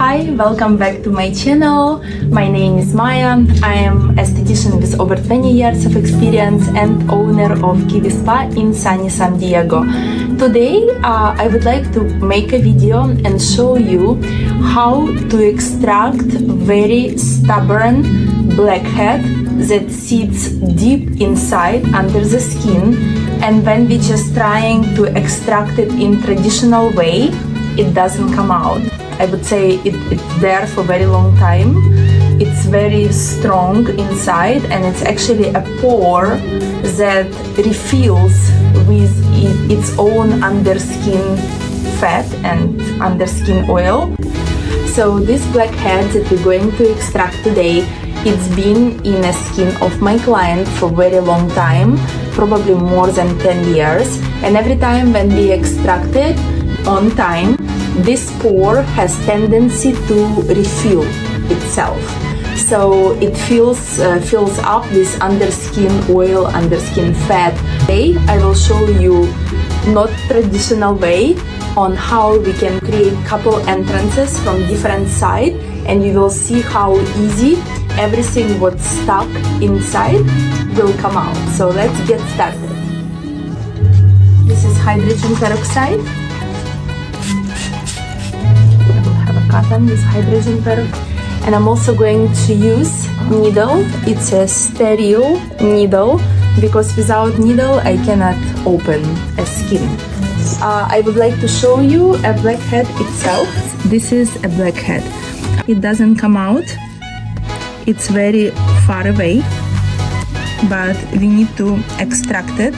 Hi, welcome back to my channel. My name is Maya. I am esthetician with over 20 years of experience and owner of Kiwi Spa in sunny San Diego. Today I would like to make a video and show you how to extract very stubborn blackhead that sits deep inside under the skin, and when we're just trying to extract it in traditional way, it doesn't come out. I would say it's there for a very long time. It's very strong inside, and it's actually a pore that refills with its own underskin fat and underskin oil. So this blackhead that we're going to extract today, it's been in the skin of my client for a very long time, probably more than 10 years. And every time when we extract it on time, this pore has tendency to refill itself. So it fills up with underskin oil, underskin fat. Today I will show you not traditional way on how we can create couple entrances from different side, and you will see how easy everything what's stuck inside will come out. So let's get started. This is hydrogen peroxide. I will have a cotton with hydrogen peroxide. And I'm also going to use needle. It's a stereo needle because without needle I cannot open a skin. I would like to show you a blackhead itself. This is a blackhead. It doesn't come out. It's very far away, but we need to extract it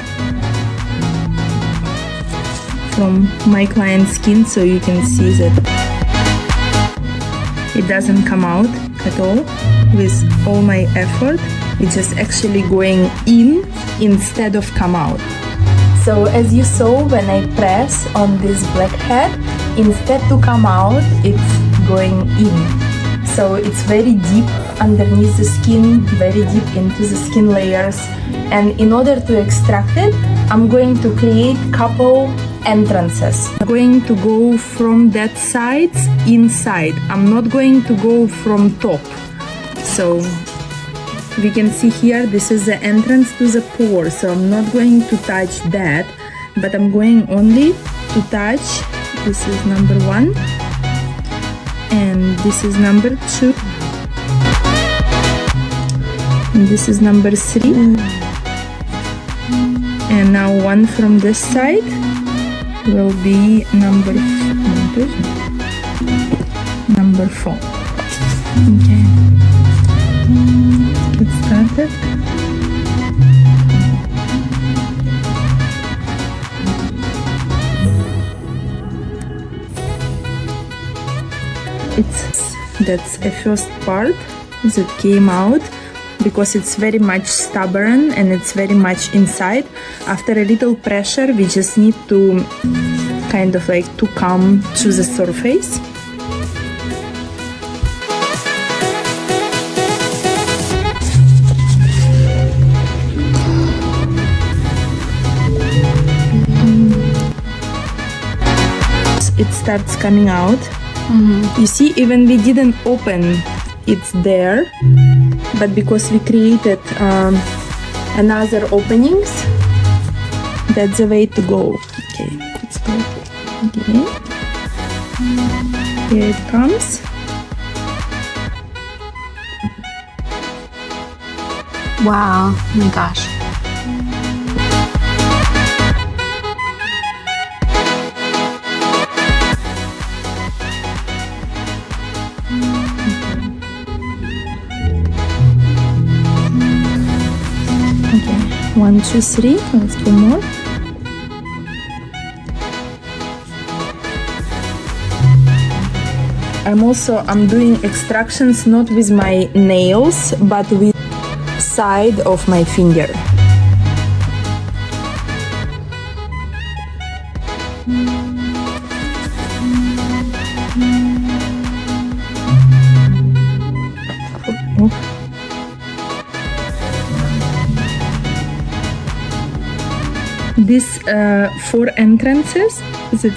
from my client's skin so you can see that it doesn't come out at all with all my effort. It's just actually going in instead of come out. So as you saw, when I press on this blackhead, instead to come out, it's going in. So it's very deep underneath the skin, very deep into the skin layers. And in order to extract it, I'm going to create couple entrances. I'm going to go from that side inside. I'm not going to go from top. So we can see here, this is the entrance to the pore. So I'm not going to touch that, but I'm going only to touch, this is number 1. And this is number 2, and this is number 3, and now one from this side will be number 4. Okay, let's get started. That's a first part that came out because it's very much stubborn and it's very much inside. After a little pressure, we just need to kind of like to come to the surface. It starts coming out. You see, even we didn't open, it's there, but because we created another openings, that's the way to go. Okay, let's go again. Here it comes. Wow, oh my gosh. Okay, 1, 2, 3. Let's do more. I'm doing extractions not with my nails, but with side of my finger. These 4 entrances that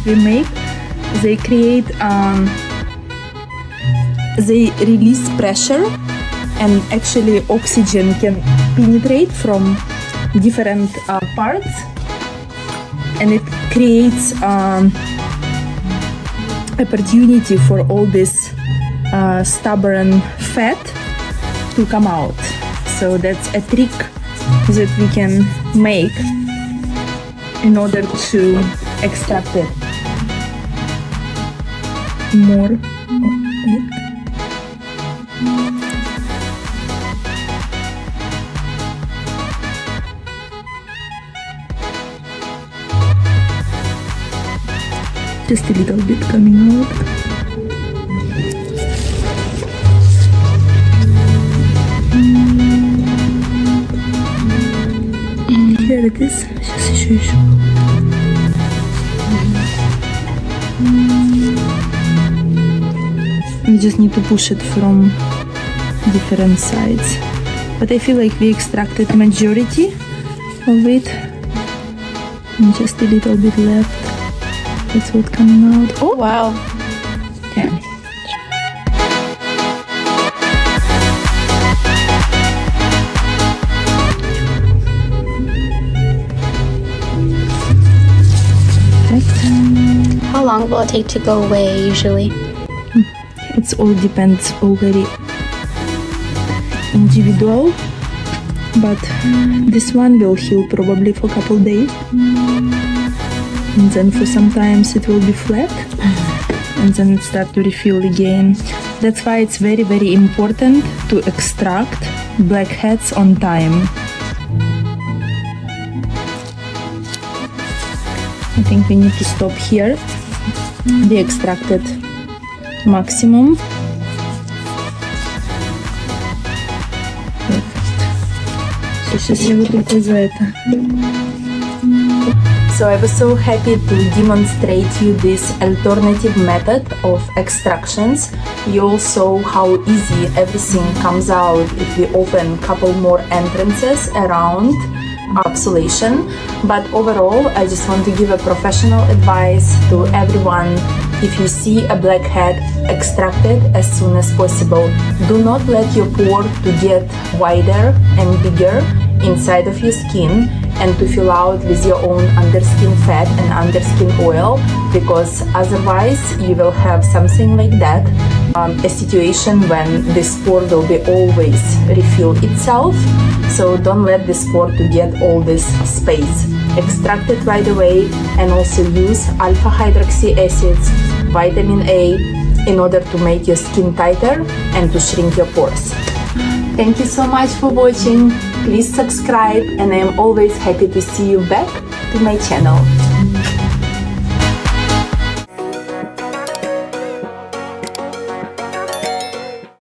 we make, they create, they release pressure, and actually oxygen can penetrate from different parts, and it creates opportunity for all this stubborn fat to come out. So that's a trick that we can make in order to extract it more of it. Just a little bit coming out. Here it is. Сейчас еще. We just need to push it from different sides. But I feel like we extracted majority of it. And just a little bit left. That's what's coming out. Oh Wow. yeah. Perfect. How long will it take to go away usually? It's all depends already individual, but this one will heal probably for a couple days, and then for sometimes it will be flat, and then it start to refill again. That's why it's very, very important to extract blackheads on time. I think we need to stop here. We extracted maximum. Сейчас я вот только за это. So I was so happy to demonstrate you this alternative method of extractions. You all saw how easy everything comes out if we open a couple more entrances around absolation. But overall, I just want to give a professional advice to everyone. If you see a blackhead, extract it as soon as possible. Do not let your pore to get wider and bigger inside of your skin and to fill out with your own underskin fat and underskin oil, because otherwise you will have something like that, a situation when this pore will be always refill itself. So don't let this pore to get all this space. Extract it right away, and also use alpha hydroxy acids, vitamin A, in order to make your skin tighter and to shrink your pores. Thank you so much for watching. Please subscribe, and I am always happy to see you back to my channel.